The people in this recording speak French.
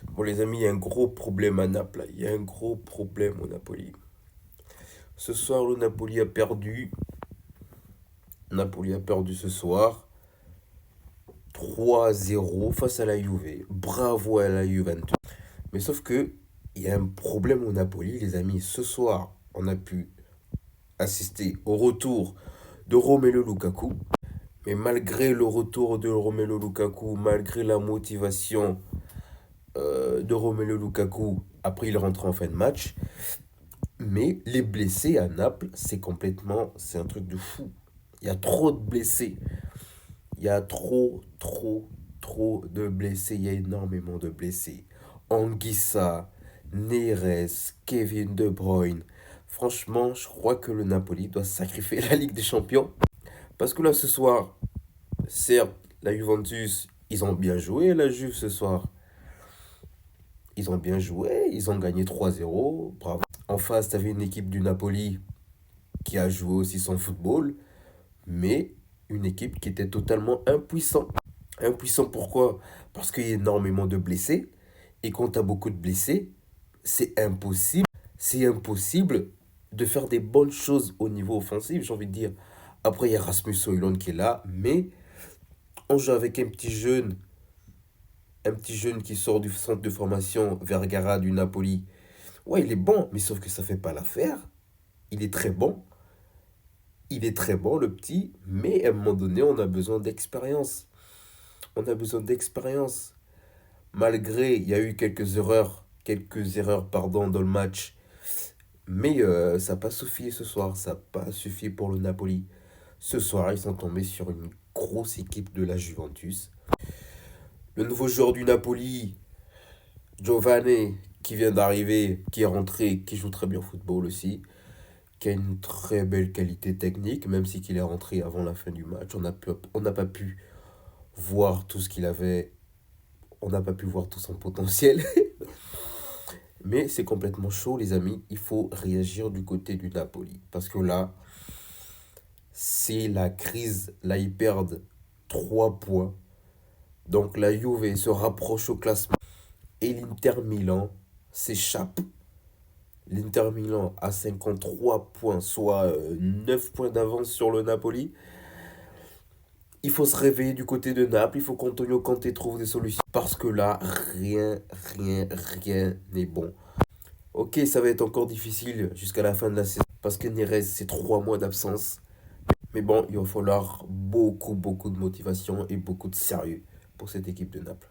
Bon, les amis, il y a un gros problème à Naples, là. Il y a un gros problème au Napoli. Ce soir, le Napoli a perdu. Napoli a perdu ce soir 3-0 face à la Juve. Bravo à la Juventus. Mais sauf que, il y a un problème au Napoli, les amis. Ce soir, on a pu assister au retour de Romelu Lukaku. Mais malgré le retour de Romelu Lukaku, malgré la motivation de Romelu Lukaku, après il rentre en fin de match. Mais les blessés à Naples, c'est un truc de fou. Il y a trop de blessés. Il y a trop de blessés. Il y a énormément de blessés. Anguissa, Neres, Kevin De Bruyne. Franchement, je crois que le Napoli doit sacrifier la Ligue des Champions. Parce que là, ce soir, certes, la Juventus, ils ont bien joué, la Juve, ce soir. Ils ont bien joué, ils ont gagné 3-0. Bravo. En face, tu avais une équipe du Napoli qui a joué aussi son football, mais une équipe qui était totalement impuissant. Impuissant pourquoi? Parce qu'il y a énormément de blessés, et quand tu as beaucoup de blessés, c'est impossible de faire des bonnes choses au niveau offensif, j'ai envie de dire. Après, il y a Rasmus Højlund qui est là, mais on joue avec un petit jeune qui sort du centre de formation Vergara du Napoli. Ouais, il est bon, mais sauf que ça fait pas l'affaire. Il est très bon, il est très bon le petit, mais à un moment donné, on a besoin d'expérience. On a besoin d'expérience. Malgré, il y a eu quelques erreurs pardon, dans le match, mais ça n'a pas suffi ce soir, ça n'a pas suffi pour le Napoli. Ce soir, ils sont tombés sur une grosse équipe de la Juventus. Le nouveau joueur du Napoli, Giovanni, qui vient d'arriver, qui est rentré, qui joue très bien au football aussi, qui a une très belle qualité technique, même si qu'il est rentré avant la fin du match. On n'a pas pu voir tout ce qu'il avait, on n'a pas pu voir tout son potentiel. Mais c'est complètement chaud, les amis. Il faut réagir du côté du Napoli. Parce que là, c'est la crise. Là, ils perdent 3 points. Donc la Juve se rapproche au classement. Et l'Inter Milan s'échappe. L'Inter Milan a 53 points, soit 9 points d'avance sur le Napoli. Il faut se réveiller du côté de Naples. Il faut qu'Antonio Conte trouve des solutions. Parce que là, rien n'est bon. Ok, ça va être encore difficile jusqu'à la fin de la saison. Parce que Neres, c'est 3 mois d'absence. Mais bon, il va falloir beaucoup de motivation et beaucoup de sérieux pour cette équipe de Naples.